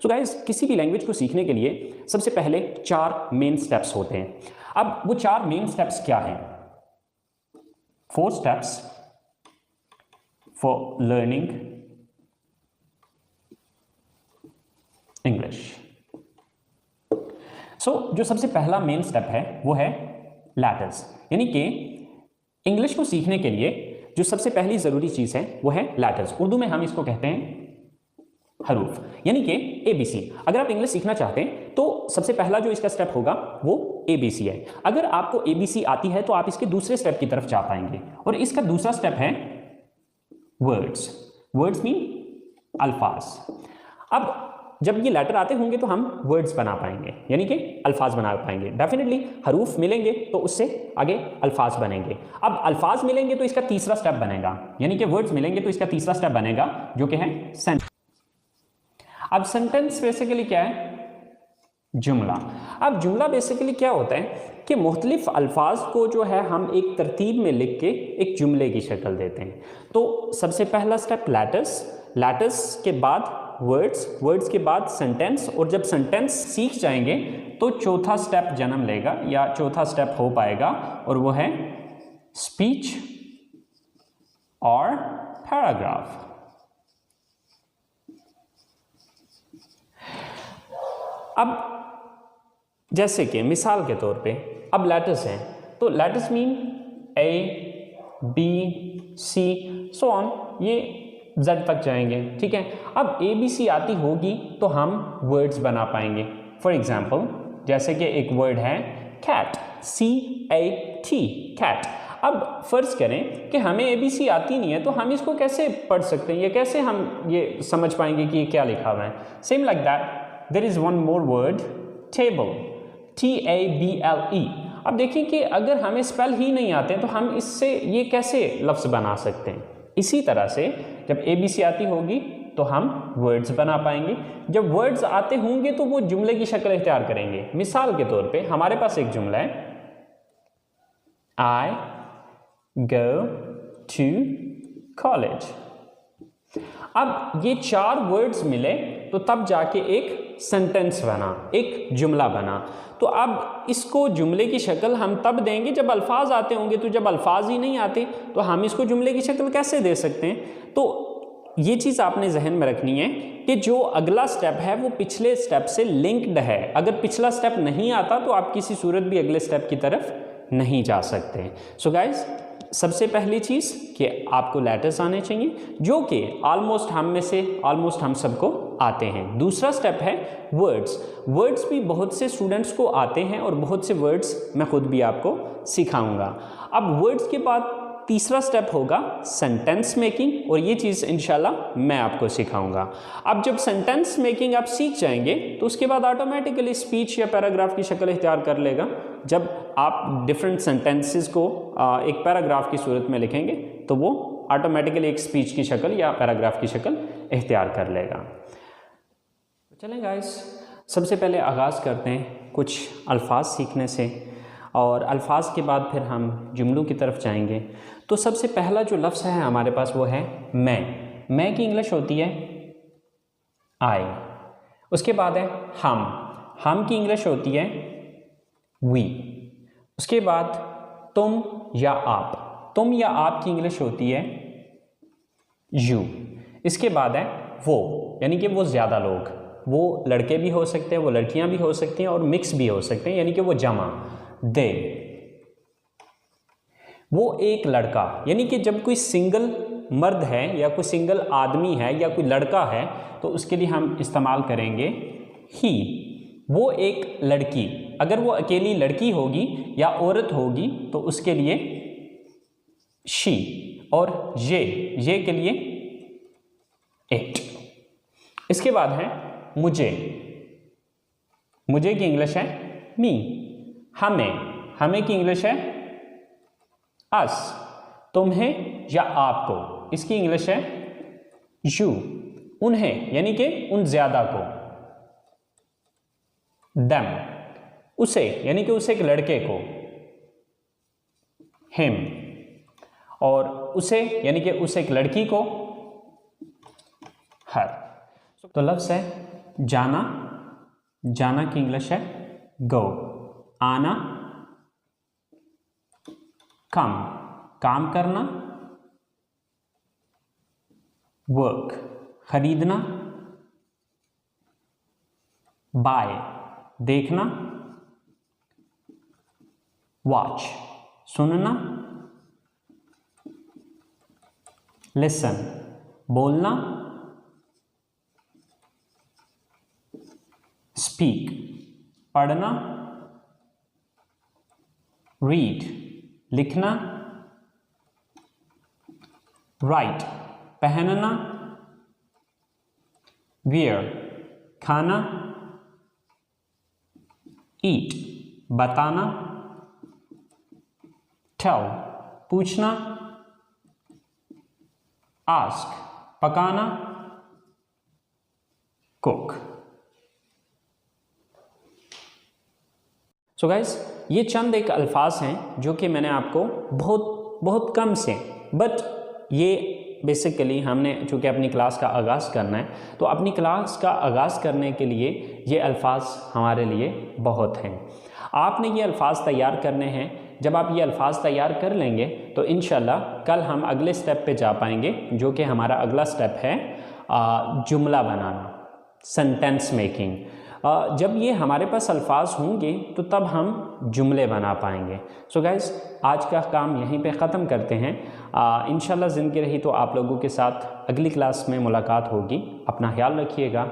So guys, किसी भी language को सीखने के लिए सबसे पहले 4 मेन स्टेप्स होते हैं। अब वो 4 मेन स्टेप्स क्या हैं? 4 स्टेप्स फॉर लर्निंग इंग्लिश। जो सबसे पहला मेन स्टेप है वो है लैटर्स, यानी कि इंग्लिश को सीखने के लिए जो सबसे पहली जरूरी चीज है वो है लैटर्स। उर्दू में हम इसको कहते हैं हरूफ, यानी कि एबीसी। अगर आप इंग्लिश सीखना चाहते हैं तो सबसे पहला जो इसका स्टेप होगा वो एबीसी है। अगर आपको एबीसी आती है तो आप इसके दूसरे स्टेप की तरफ जा पाएंगे, और इसका दूसरा स्टेप है वर्ड्स। वर्ड्स मीन अल्फाज। अब जब ये लेटर आते होंगे तो हम वर्ड्स बना पाएंगे, यानी कि अल्फाज बना पाएंगे। डेफिनेटली हरूफ मिलेंगे तो उससे आगे अल्फाज बनेंगे। अब अल्फाज मिलेंगे तो इसका तीसरा स्टेप बनेगा, यानी कि वर्ड्स मिलेंगे तो इसका तीसरा स्टेप बनेगा जो कि है सेंटेंस। अब सेंटेंस बेसिकली क्या है? जुमला। अब जुमला बेसिकली क्या होता है कि मुख्तलिफ अल्फाज को जो है हम एक तरतीब में लिख के एक जुमले की शक्ल देते हैं। तो सबसे पहला स्टेप लेटर्स, लेटर्स के बाद वर्ड्स, वर्ड्स के बाद सेंटेंस, और जब सेंटेंस सीख जाएंगे तो चौथा स्टेप जन्म लेगा या चौथा स्टेप हो पाएगा, और वो है स्पीच और पैराग्राफ। अब जैसे कि मिसाल के तौर पे अब लेटर्स हैं, तो letters mean A, B, C, so on, ये Z तक जाएंगे, ठीक है। अब ए बी सी आती होगी तो हम वर्ड्स बना पाएंगे। फॉर एग्जाम्पल, जैसे कि एक वर्ड है कैट, CAT, कैट। अब फर्ज करें कि हमें ABC आती नहीं है तो हम इसको कैसे पढ़ सकते हैं, या कैसे हम ये समझ पाएंगे कि ये क्या लिखा हुआ है? Same like that there is one more word, table, TABLE। अब देखिए कि अगर हमें स्पेल ही नहीं आते तो हम इससे ये कैसे लफ्ज़ बना सकते हैं? इसी तरह से जब ABC आती होगी तो हम वर्ड्स बना पाएंगे। जब वर्ड्स आते होंगे तो वो जुमले की शक्ल इख्तियार करेंगे। मिसाल के तौर पे हमारे पास एक जुमला है, I go to college। अब ये 4 वर्ड्स मिले तो तब जाके एक सेंटेंस बना, एक जुमला बना। तो अब इसको जुमले की शक्ल हम तब देंगे जब अल्फाज आते होंगे। तो जब अल्फाज ही नहीं आते तो हम इसको जुमले की शक्ल कैसे दे सकते हैं? तो ये चीज़ आपने जहन में रखनी है कि जो अगला स्टेप है वो पिछले स्टेप से लिंक्ड है। अगर पिछला स्टेप नहीं आता तो आप किसी सूरत भी अगले स्टेप की तरफ नहीं जा सकते। सो गाइज, सबसे पहली चीज़ कि आपको लेटर्स आने चाहिए, जो कि ऑलमोस्ट हम सबको आते हैं। दूसरा स्टेप है वर्ड्स। वर्ड्स भी बहुत से स्टूडेंट्स को आते हैं और बहुत से वर्ड्स मैं खुद भी आपको सिखाऊंगा। अब वर्ड्स के बाद तीसरा स्टेप होगा सेंटेंस मेकिंग, और ये चीज़ इंशाल्लाह मैं आपको सिखाऊंगा। अब जब सेंटेंस मेकिंग आप सीख जाएंगे तो उसके बाद ऑटोमेटिकली स्पीच या पैराग्राफ की शक्ल इख्तियार कर लेगा। जब आप डिफरेंट सेंटेंसेस को एक पैराग्राफ की सूरत में लिखेंगे तो वो ऑटोमेटिकली एक स्पीच की शक्ल या पैराग्राफ की शक्ल इख्तियार कर लेगा। चलें गाइस, सबसे पहले आगाज़ करते हैं कुछ अल्फाज सीखने से, और अल्फाज के बाद फिर हम जुमलों की तरफ जाएंगे। तो सबसे पहला जो लफ्ज़ है हमारे पास वो है मैं। मैं की इंग्लिश होती है आई। उसके बाद है हम की इंग्लिश होती है वी। उसके बाद तुम या आप की इंग्लिश होती है यू। इसके बाद है वो, यानी कि वो ज़्यादा लोग, वो लड़के भी हो सकते हैं, वो लड़कियां भी हो सकती हैं, और मिक्स भी हो सकते हैं, यानी कि वो जमा। दे, वो एक लड़का, यानी कि जब कोई सिंगल मर्द है या कोई सिंगल आदमी है या कोई लड़का है तो उसके लिए हम इस्तेमाल करेंगे ही। वो एक लड़की, अगर वो अकेली लड़की होगी या औरत होगी तो उसके लिए शी, और ये के लिए इट। इसके बाद है मुझे की इंग्लिश है मी। हमें की इंग्लिश है अस। तुम्हें या आपको, इसकी इंग्लिश है यू। उन्हें, यानी कि उन ज्यादा को, देम। उसे, यानी कि उसे एक लड़के को, हिम। और उसे, यानी कि उसे एक लड़की को, हर। तो लफ्ज़ है जाना, जाना की इंग्लिश है गो। आना कम, काम करना वर्क। खरीदना बाय, देखना वॉच, सुनना लिसन, बोलना स्पीक, पढ़ना रीड, लिखना राइट, पहनना वियर, खाना ईट, बताना टेल, पूछना आस्क, पकाना कुक। सो गाइस, ये चंद एक अल्फाज हैं जो कि मैंने आपको बहुत कम से, बट ये बेसिकली हमने चूँकि अपनी क्लास का आगाज़ करना है, तो अपनी क्लास का आगाज़ करने के लिए ये अल्फाज हमारे लिए बहुत हैं। आपने ये अल्फाज तैयार करने हैं। जब आप ये अल्फाज तैयार कर लेंगे तो इंशाल्लाह कल हम अगले स्टेप पे जा पाएंगे, जो कि हमारा अगला स्टेप है जुमला बनाना, सेंटेंस मेकिंग। जब ये हमारे पास अल्फाज होंगे तो तब हम जुमले बना पाएंगे। सो गाइस, आज का काम यहीं पे ख़त्म करते हैं। इंशाल्लाह ज़िंदगी रही तो आप लोगों के साथ अगली क्लास में मुलाकात होगी। अपना ख्याल रखिएगा।